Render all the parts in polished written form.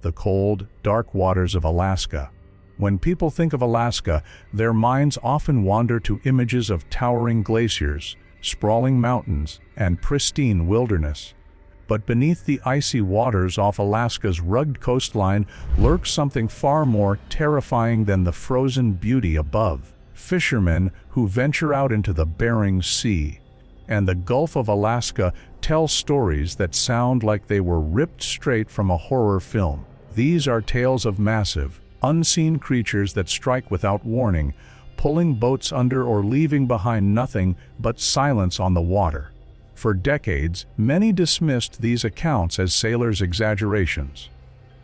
the cold, dark waters of Alaska. When people think of Alaska, their minds often wander to images of towering glaciers, sprawling mountains, and pristine wilderness. But beneath the icy waters off Alaska's rugged coastline lurks something far more terrifying than the frozen beauty above. Fishermen who venture out into the Bering Sea and the Gulf of Alaska tell stories that sound like they were ripped straight from a horror film. These are tales of massive, unseen creatures that strike without warning, pulling boats under or leaving behind nothing but silence on the water. For decades, many dismissed these accounts as sailors' exaggerations.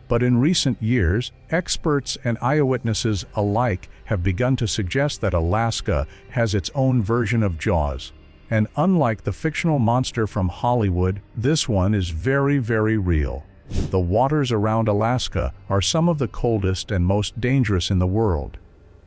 But in recent years, experts and eyewitnesses alike have begun to suggest that Alaska has its own version of Jaws. And unlike the fictional monster from Hollywood, this one is very, very real. The waters around Alaska are some of the coldest and most dangerous in the world.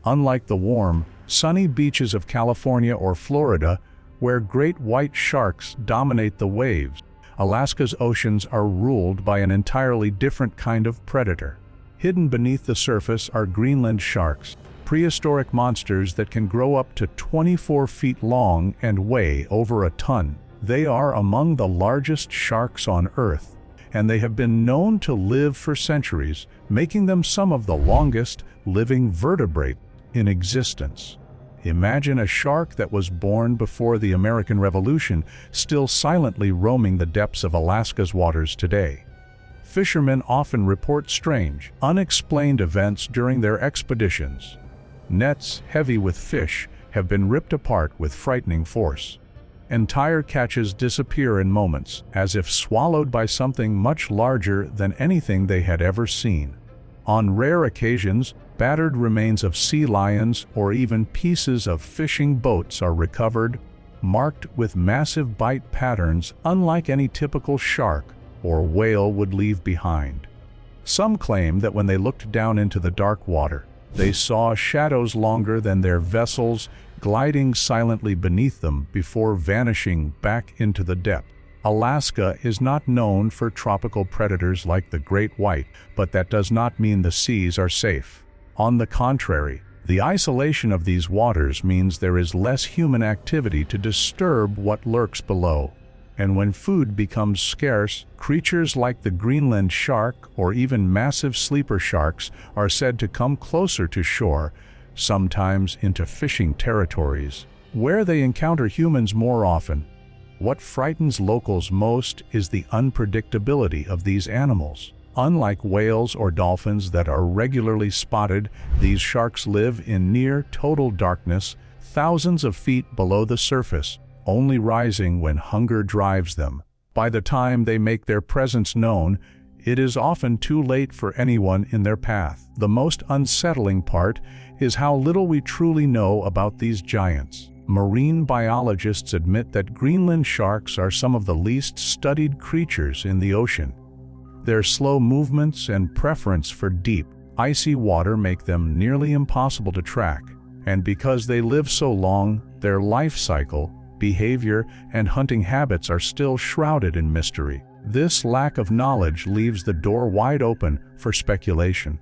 Unlike the warm, sunny beaches of California or Florida, where great white sharks dominate the waves, Alaska's oceans are ruled by an entirely different kind of predator. Hidden beneath the surface are Greenland sharks, prehistoric monsters that can grow up to 24 feet long and weigh over a ton. They are among the largest sharks on Earth, and they have been known to live for centuries, making them some of the longest living vertebrates in existence. Imagine a shark that was born before the American Revolution, still silently roaming the depths of Alaska's waters today. Fishermen often report strange, unexplained events during their expeditions. Nets heavy with fish have been ripped apart with frightening force. Entire catches disappear in moments, as if swallowed by something much larger than anything they had ever seen. On rare occasions, battered remains of sea lions or even pieces of fishing boats are recovered, marked with massive bite patterns unlike any typical shark or whale would leave behind. Some claim that when they looked down into the dark water, they saw shadows longer than their vessels gliding silently beneath them before vanishing back into the depth. Alaska is not known for tropical predators like the great white, but that does not mean the seas are safe. On the contrary, the isolation of these waters means there is less human activity to disturb what lurks below. And when food becomes scarce, creatures like the Greenland shark or even massive sleeper sharks are said to come closer to shore, sometimes into fishing territories, where they encounter humans more often. What frightens locals most is the unpredictability of these animals. Unlike whales or dolphins that are regularly spotted, these sharks live in near total darkness, thousands of feet below the surface, only rising when hunger drives them. By the time they make their presence known, it is often too late for anyone in their path. The most unsettling part is how little we truly know about these giants. Marine biologists admit that Greenland sharks are some of the least studied creatures in the ocean. Their slow movements and preference for deep, icy water make them nearly impossible to track. And because they live so long, their life cycle, behavior, and hunting habits are still shrouded in mystery. This lack of knowledge leaves the door wide open for speculation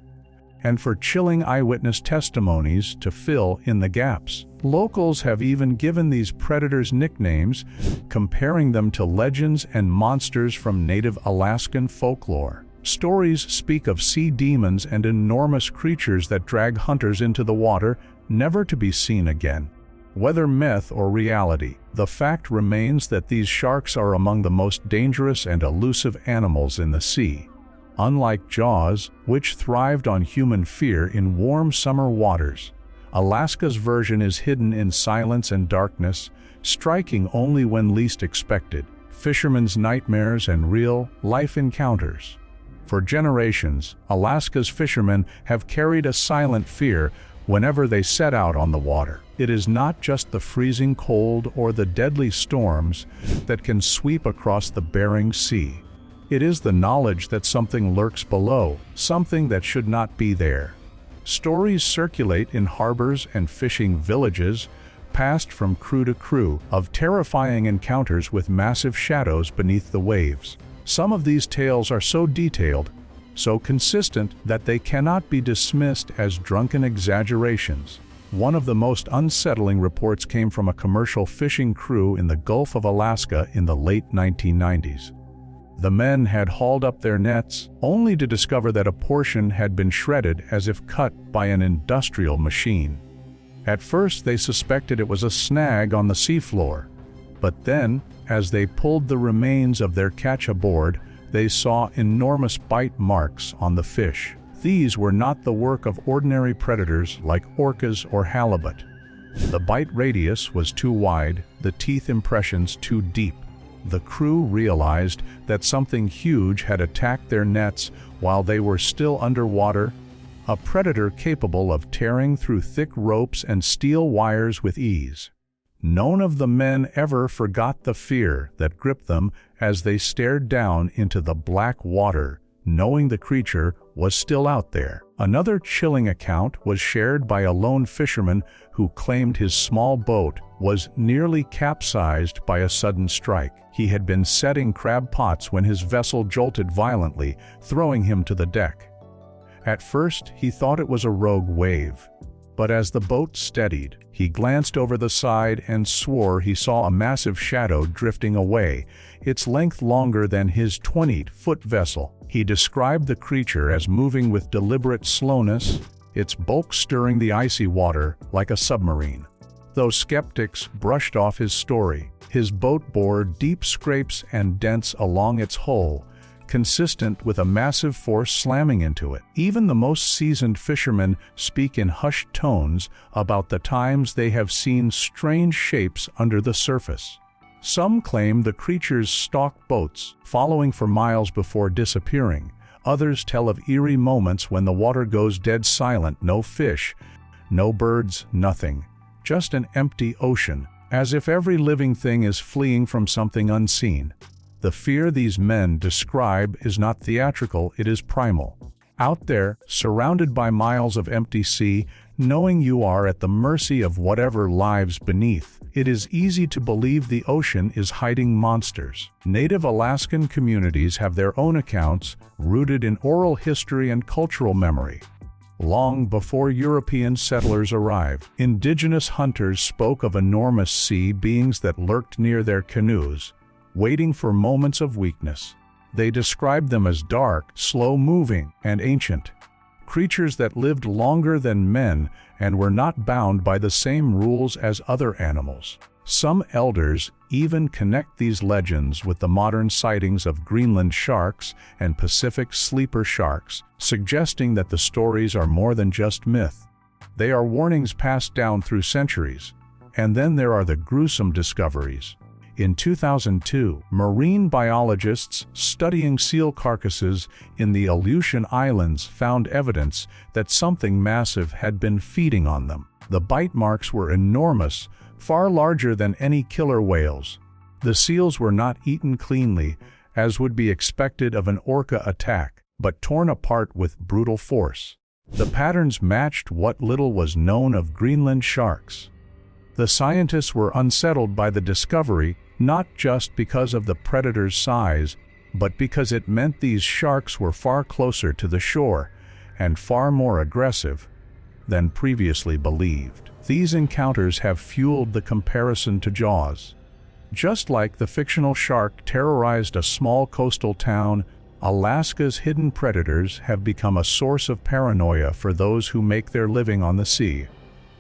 and for chilling eyewitness testimonies to fill in the gaps. Locals have even given these predators nicknames, comparing them to legends and monsters from native Alaskan folklore. Stories speak of sea demons and enormous creatures that drag hunters into the water, never to be seen again. Whether myth or reality, the fact remains that these sharks are among the most dangerous and elusive animals in the sea. Unlike Jaws, which thrived on human fear in warm summer waters, Alaska's version is hidden in silence and darkness, striking only when least expected. Fishermen's nightmares and real-life encounters. For generations, Alaska's fishermen have carried a silent fear whenever they set out on the water. It is not just the freezing cold or the deadly storms that can sweep across the Bering Sea. It is the knowledge that something lurks below, something that should not be there. Stories circulate in harbors and fishing villages, passed from crew to crew, of terrifying encounters with massive shadows beneath the waves. Some of these tales are so detailed so consistent that they cannot be dismissed as drunken exaggerations. One of the most unsettling reports came from a commercial fishing crew in the Gulf of Alaska in the late 1990s. The men had hauled up their nets, only to discover that a portion had been shredded as if cut by an industrial machine. At first they suspected it was a snag on the seafloor, but then, as they pulled the remains of their catch aboard, they saw enormous bite marks on the fish. These were not the work of ordinary predators like orcas or halibut. The bite radius was too wide, the teeth impressions too deep. The crew realized that something huge had attacked their nets while they were still underwater, a predator capable of tearing through thick ropes and steel wires with ease. None of the men ever forgot the fear that gripped them as they stared down into the black water, knowing the creature was still out there. Another chilling account was shared by a lone fisherman who claimed his small boat was nearly capsized by a sudden strike. He had been setting crab pots when his vessel jolted violently, throwing him to the deck. At first, he thought it was a rogue wave, but as the boat steadied, he glanced over the side and swore he saw a massive shadow drifting away, its length longer than his 20-foot vessel. He described the creature as moving with deliberate slowness, its bulk stirring the icy water like a submarine. Though skeptics brushed off his story, his boat bore deep scrapes and dents along its hull, consistent with a massive force slamming into it. Even the most seasoned fishermen speak in hushed tones about the times they have seen strange shapes under the surface. Some claim the creatures stalk boats, following for miles before disappearing. Others tell of eerie moments when the water goes dead silent, no fish, no birds, nothing. Just an empty ocean, as if every living thing is fleeing from something unseen. The fear these men describe is not theatrical, it is primal. Out there, surrounded by miles of empty sea, knowing you are at the mercy of whatever lies beneath, it is easy to believe the ocean is hiding monsters. Native Alaskan communities have their own accounts, rooted in oral history and cultural memory. Long before European settlers arrived, indigenous hunters spoke of enormous sea beings that lurked near their canoes, waiting for moments of weakness. They described them as dark, slow-moving, and ancient. Creatures that lived longer than men and were not bound by the same rules as other animals. Some elders even connect these legends with the modern sightings of Greenland sharks and Pacific sleeper sharks, suggesting that the stories are more than just myth. They are warnings passed down through centuries. And then there are the gruesome discoveries. In 2002, marine biologists studying seal carcasses in the Aleutian Islands found evidence that something massive had been feeding on them. The bite marks were enormous, far larger than any killer whales. The seals were not eaten cleanly, as would be expected of an orca attack, but torn apart with brutal force. The patterns matched what little was known of Greenland sharks. The scientists were unsettled by the discovery, not just because of the predator's size, but because it meant these sharks were far closer to the shore and far more aggressive than previously believed. These encounters have fueled the comparison to Jaws. Just like the fictional shark terrorized a small coastal town, Alaska's hidden predators have become a source of paranoia for those who make their living on the sea.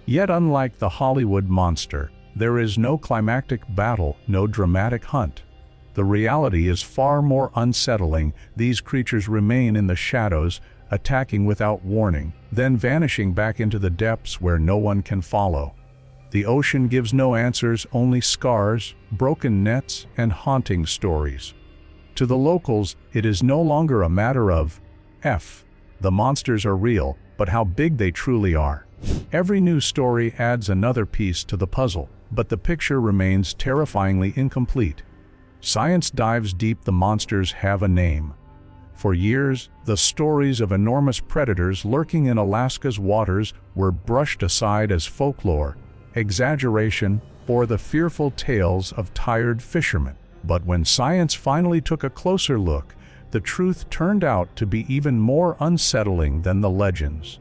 Yet unlike the Hollywood monster, there is no climactic battle, no dramatic hunt. The reality is far more unsettling. These creatures remain in the shadows, attacking without warning, then vanishing back into the depths where no one can follow. The ocean gives no answers, only scars, broken nets, and haunting stories. To the locals, it is no longer a matter of, the monsters are real, but how big they truly are. Every new story adds another piece to the puzzle, but the picture remains terrifyingly incomplete. Science dives deep, the monsters have a name. For years, the stories of enormous predators lurking in Alaska's waters were brushed aside as folklore, exaggeration, or the fearful tales of tired fishermen. But when science finally took a closer look, the truth turned out to be even more unsettling than the legends.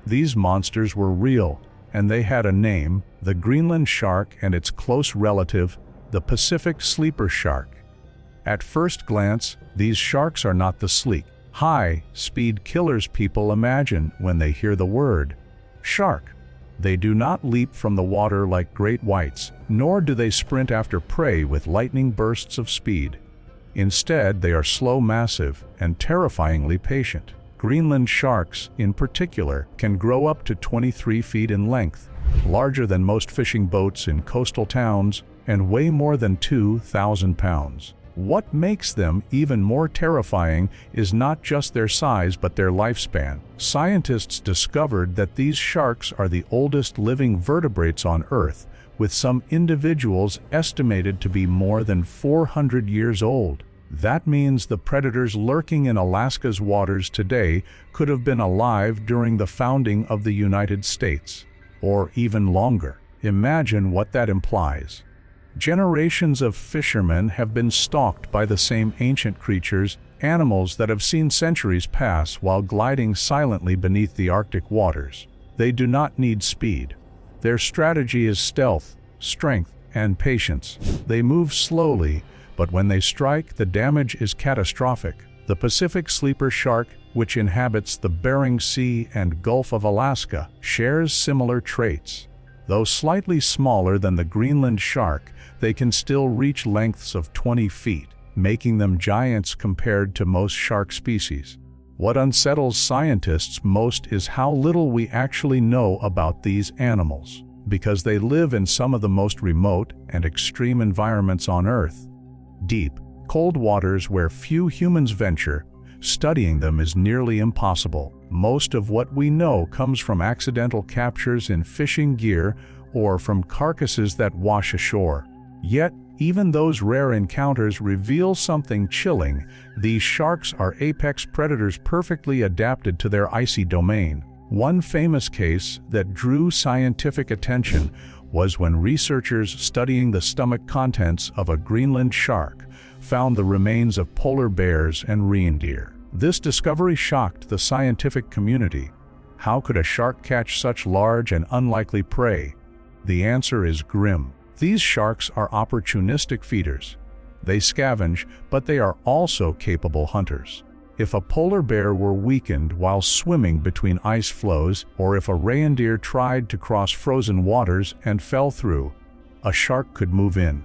These monsters were real, and they had a name: the Greenland shark and its close relative, the Pacific sleeper shark. At first glance, these sharks are not the sleek, high-speed killers people imagine when they hear the word shark. They do not leap from the water like great whites, nor do they sprint after prey with lightning bursts of speed. Instead, they are slow, massive, and terrifyingly patient. Greenland sharks, in particular, can grow up to 23 feet in length, larger than most fishing boats in coastal towns, and weigh more than 2,000 pounds. What makes them even more terrifying is not just their size but their lifespan. Scientists discovered that these sharks are the oldest living vertebrates on Earth, with some individuals estimated to be more than 400 years old. That means the predators lurking in Alaska's waters today could have been alive during the founding of the United States, or even longer. Imagine what that implies. Generations of fishermen have been stalked by the same ancient creatures, animals that have seen centuries pass while gliding silently beneath the Arctic waters. They do not need speed. Their strategy is stealth, strength, and patience. They move slowly, but when they strike, the damage is catastrophic. The Pacific sleeper shark, which inhabits the Bering Sea and Gulf of Alaska, shares similar traits. Though slightly smaller than the Greenland shark, they can still reach lengths of 20 feet, making them giants compared to most shark species. What unsettles scientists most is how little we actually know about these animals, because they live in some of the most remote and extreme environments on Earth. Deep, cold waters where few humans venture. Studying them is nearly impossible. Most of what we know comes from accidental captures in fishing gear or from carcasses that wash ashore. Yet, even those rare encounters reveal something chilling. These sharks are apex predators perfectly adapted to their icy domain. One famous case that drew scientific attention was when researchers studying the stomach contents of a Greenland shark found the remains of polar bears and reindeer. This discovery shocked the scientific community. How could a shark catch such large and unlikely prey? The answer is grim. These sharks are opportunistic feeders. They scavenge, but they are also capable hunters. If a polar bear were weakened while swimming between ice floes, or if a reindeer tried to cross frozen waters and fell through, a shark could move in.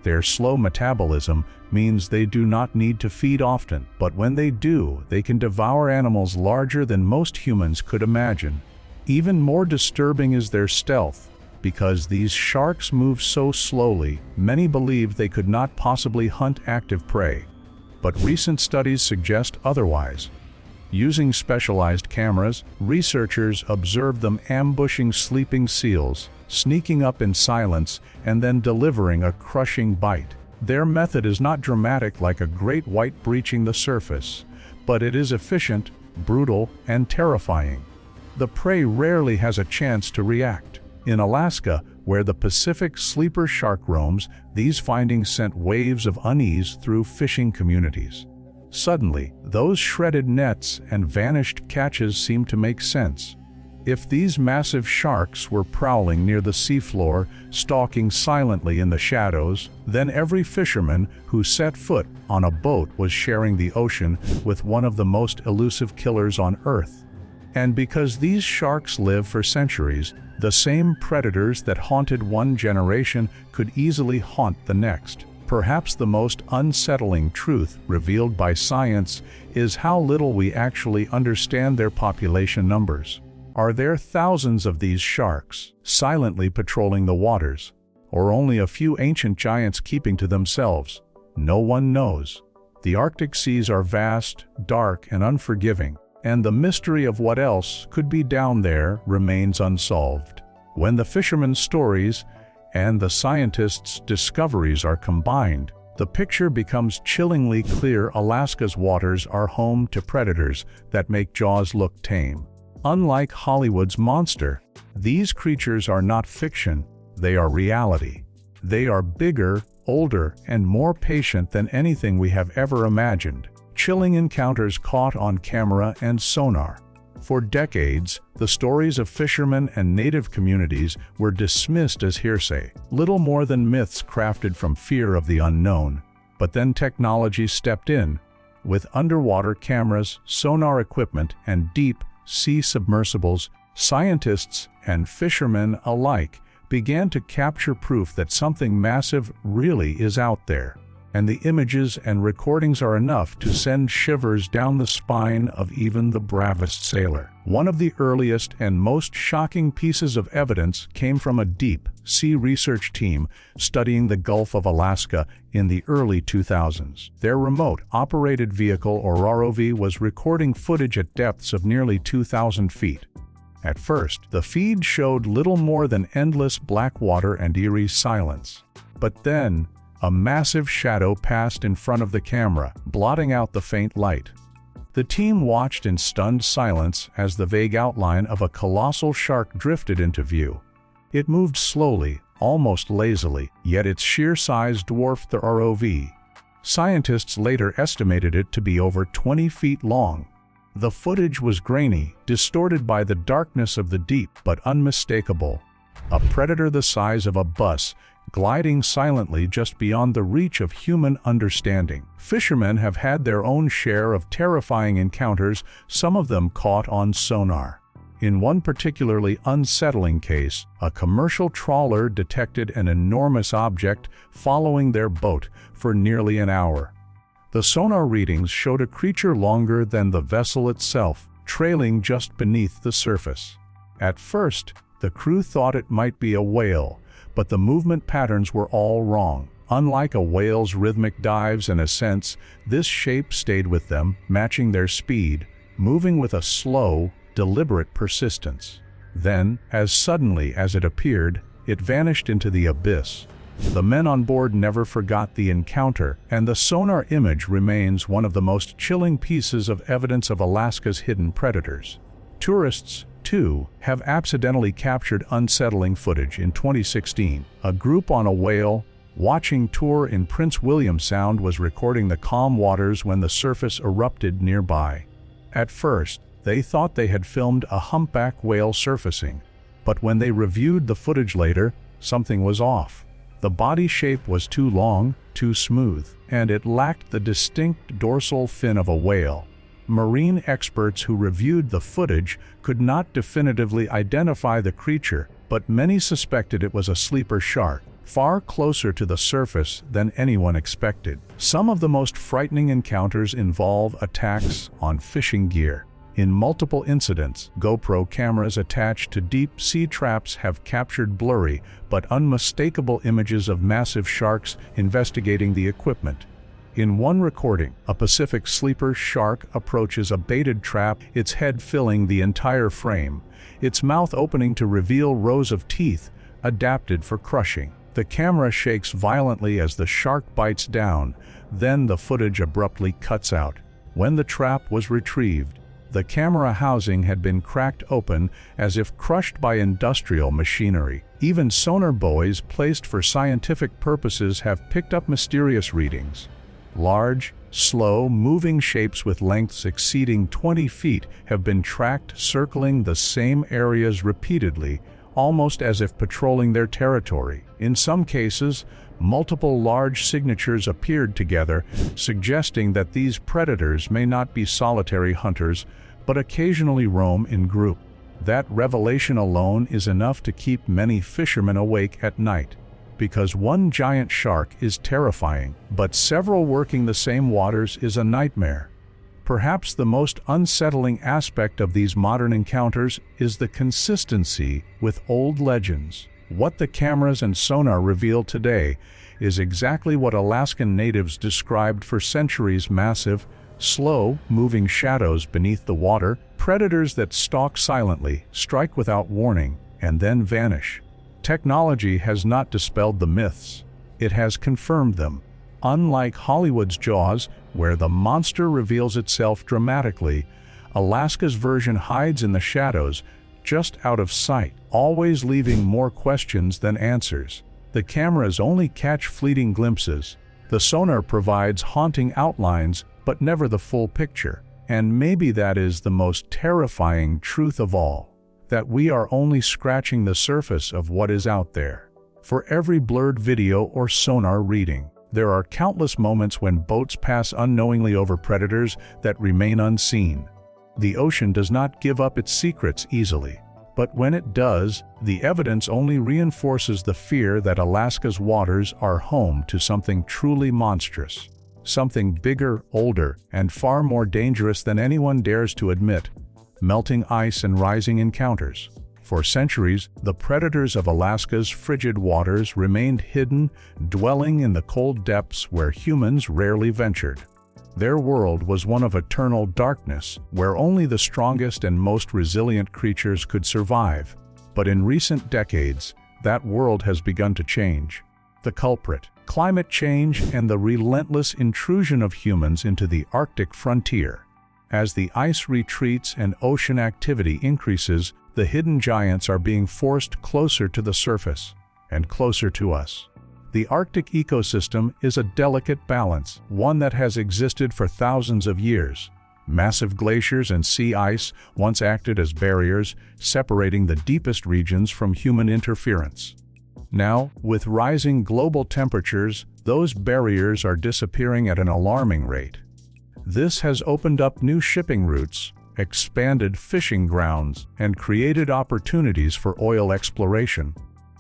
Their slow metabolism means they do not need to feed often, but when they do, they can devour animals larger than most humans could imagine. Even more disturbing is their stealth. Because these sharks move so slowly, many believe they could not possibly hunt active prey. But recent studies suggest otherwise. Using specialized cameras, researchers observed them ambushing sleeping seals, sneaking up in silence, and then delivering a crushing bite. Their method is not dramatic like a great white breaching the surface, but it is efficient, brutal, and terrifying. The prey rarely has a chance to react. In Alaska, where the Pacific sleeper shark roams, these findings sent waves of unease through fishing communities. Suddenly, those shredded nets and vanished catches seemed to make sense. If these massive sharks were prowling near the seafloor, stalking silently in the shadows, then every fisherman who set foot on a boat was sharing the ocean with one of the most elusive killers on Earth. And because these sharks live for centuries, the same predators that haunted one generation could easily haunt the next. Perhaps the most unsettling truth revealed by science is how little we actually understand their population numbers. Are there thousands of these sharks, silently patrolling the waters, or only a few ancient giants keeping to themselves? No one knows. The Arctic seas are vast, dark, and unforgiving, and the mystery of what else could be down there remains unsolved. When the fishermen's stories and the scientists' discoveries are combined, the picture becomes chillingly clear. Alaska's waters are home to predators that make Jaws look tame. Unlike Hollywood's monster, these creatures are not fiction, they are reality. They are bigger, older, and more patient than anything we have ever imagined. Chilling chilling encounters caught on camera and sonar. For decades, the stories of fishermen and native communities were dismissed as hearsay, little more than myths crafted from fear of the unknown. But then technology stepped in. With underwater cameras, sonar equipment, and deep-sea submersibles, scientists and fishermen alike began to capture proof that something massive really is out there. And the images and recordings are enough to send shivers down the spine of even the bravest sailor. One of the earliest and most shocking pieces of evidence came from a deep-sea research team studying the Gulf of Alaska in the early 2000s. Their remote-operated vehicle, or ROV, was recording footage at depths of nearly 2,000 feet. At first, the feed showed little more than endless black water and eerie silence. But then, a massive shadow passed in front of the camera, blotting out the faint light. The team watched in stunned silence as the vague outline of a colossal shark drifted into view. It moved slowly, almost lazily, yet its sheer size dwarfed the ROV. Scientists later estimated it to be over 20 feet long. The footage was grainy, distorted by the darkness of the deep, but unmistakable. A predator the size of a bus, gliding silently just beyond the reach of human understanding. Fishermen have had their own share of terrifying encounters, some of them caught on sonar. In one particularly unsettling case, a commercial trawler detected an enormous object following their boat for nearly an hour. The sonar readings showed a creature longer than the vessel itself, trailing just beneath the surface. At first, the crew thought it might be a whale, but the movement patterns were all wrong. Unlike a whale's rhythmic dives and ascents, this shape stayed with them, matching their speed, moving with a slow, deliberate persistence. Then, as suddenly as it appeared, it vanished into the abyss. The men on board never forgot the encounter, and the sonar image remains one of the most chilling pieces of evidence of Alaska's hidden predators. Tourists, too, have accidentally captured unsettling footage. In 2016, a group on a whale watching tour in Prince William Sound was recording the calm waters when the surface erupted nearby. At first, they thought they had filmed a humpback whale surfacing, but when they reviewed the footage later, something was off. The body shape was too long, too smooth, and it lacked the distinct dorsal fin of a whale. Marine experts who reviewed the footage could not definitively identify the creature, but many suspected it was a sleeper shark, far closer to the surface than anyone expected. Some of the most frightening encounters involve attacks on fishing gear. In multiple incidents, GoPro cameras attached to deep-sea traps have captured blurry but unmistakable images of massive sharks investigating the equipment. In one recording, a Pacific sleeper shark approaches a baited trap, its head filling the entire frame, its mouth opening to reveal rows of teeth adapted for crushing. The camera shakes violently as the shark bites down, then the footage abruptly cuts out. When the trap was retrieved, the camera housing had been cracked open as if crushed by industrial machinery. Even sonar buoys placed for scientific purposes have picked up mysterious readings. Large, slow-moving shapes with lengths exceeding 20 feet have been tracked circling the same areas repeatedly, almost as if patrolling their territory. In some cases, multiple large signatures appeared together, suggesting that these predators may not be solitary hunters, but occasionally roam in group. That revelation alone is enough to keep many fishermen awake at night. Because one giant shark is terrifying, but several working the same waters is a nightmare. Perhaps the most unsettling aspect of these modern encounters is the consistency with old legends. What the cameras and sonar reveal today is exactly what Alaskan natives described for centuries: massive, slow-moving shadows beneath the water, predators that stalk silently, strike without warning, and then vanish. Technology has not dispelled the myths, it has confirmed them. Unlike Hollywood's Jaws, where the monster reveals itself dramatically, Alaska's version hides in the shadows, just out of sight, always leaving more questions than answers. The cameras only catch fleeting glimpses. The sonar provides haunting outlines, but never the full picture. And maybe that is the most terrifying truth of all, that we are only scratching the surface of what is out there. For every blurred video or sonar reading, there are countless moments when boats pass unknowingly over predators that remain unseen. The ocean does not give up its secrets easily, but when it does, the evidence only reinforces the fear that Alaska's waters are home to something truly monstrous. Something bigger, older, and far more dangerous than anyone dares to admit: melting ice and rising encounters. For centuries, the predators of Alaska's frigid waters remained hidden, dwelling in the cold depths where humans rarely ventured. Their world was one of eternal darkness, where only the strongest and most resilient creatures could survive. But in recent decades, that world has begun to change. The culprit: climate change and the relentless intrusion of humans into the Arctic frontier. As the ice retreats and ocean activity increases, the hidden giants are being forced closer to the surface and closer to us. The Arctic ecosystem is a delicate balance, one that has existed for thousands of years. Massive glaciers and sea ice once acted as barriers, separating the deepest regions from human interference. Now, with rising global temperatures, those barriers are disappearing at an alarming rate. This has opened up new shipping routes, expanded fishing grounds, and created opportunities for oil exploration.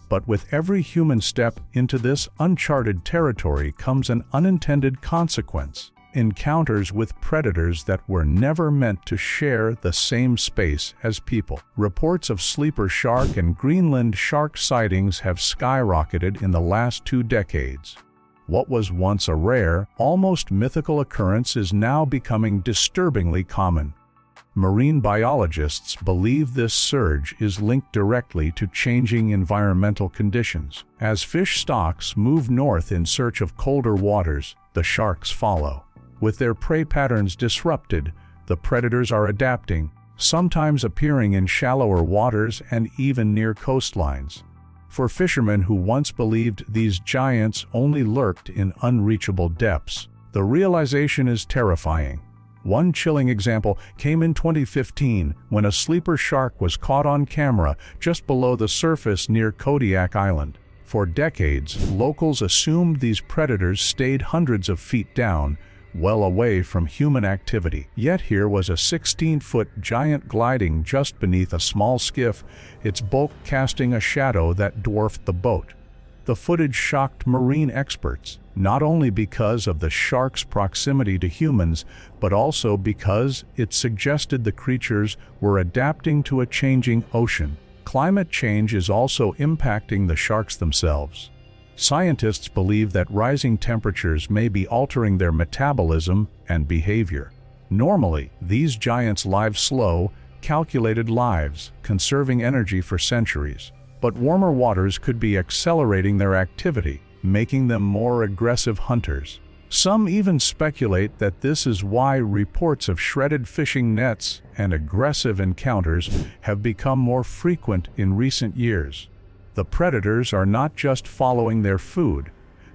But with every human step into this uncharted territory comes an unintended consequence: encounters with predators that were never meant to share the same space as people. Reports of sleeper shark and Greenland shark sightings have skyrocketed in the last 2 decades. What was once a rare, almost mythical occurrence is now becoming disturbingly common. Marine biologists believe this surge is linked directly to changing environmental conditions. As fish stocks move north in search of colder waters, the sharks follow. With their prey patterns disrupted, the predators are adapting, sometimes appearing in shallower waters and even near coastlines. For fishermen who once believed these giants only lurked in unreachable depths, the realization is terrifying. One chilling example came in 2015 when a sleeper shark was caught on camera just below the surface near Kodiak Island. For decades, locals assumed these predators stayed hundreds of feet down, well away from human activity. Yet here was a 16-foot giant gliding just beneath a small skiff, its bulk casting a shadow that dwarfed the boat. The footage shocked marine experts, not only because of the shark's proximity to humans, but also because it suggested the creatures were adapting to a changing ocean. Climate change is also impacting the sharks themselves. Scientists believe that rising temperatures may be altering their metabolism and behavior. Normally, these giants live slow, calculated lives, conserving energy for centuries. But warmer waters could be accelerating their activity, making them more aggressive hunters. Some even speculate that this is why reports of shredded fishing nets and aggressive encounters have become more frequent in recent years. The predators are not just following their food,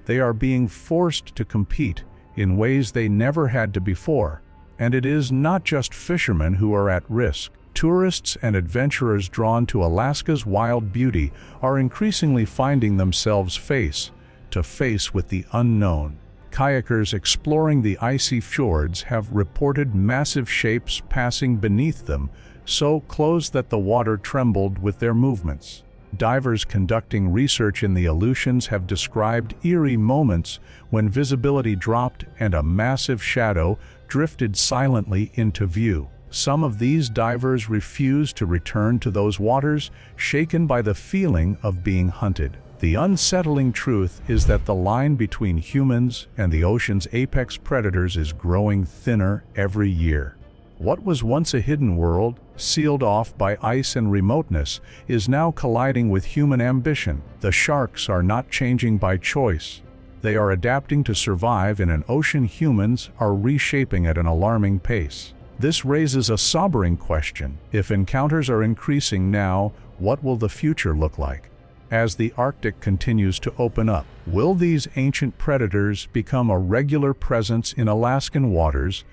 they are being forced to compete in ways they never had to before. And it is not just fishermen who are at risk. Tourists and adventurers drawn to Alaska's wild beauty are increasingly finding themselves face to face with the unknown. Kayakers exploring the icy fjords have reported massive shapes passing beneath them, so close that the water trembled with their movements. Divers conducting research in the Aleutians have described eerie moments when visibility dropped and a massive shadow drifted silently into view. Some of these divers refuse to return to those waters, shaken by the feeling of being hunted. The unsettling truth is that the line between humans and the ocean's apex predators is growing thinner every year. What was once a hidden world, sealed off by ice and remoteness, is now colliding with human ambition. The sharks are not changing by choice. They are adapting to survive in an ocean humans are reshaping at an alarming pace. This raises a sobering question. If encounters are increasing now, what will the future look like? As the Arctic continues to open up, will these ancient predators become a regular presence in Alaskan waters,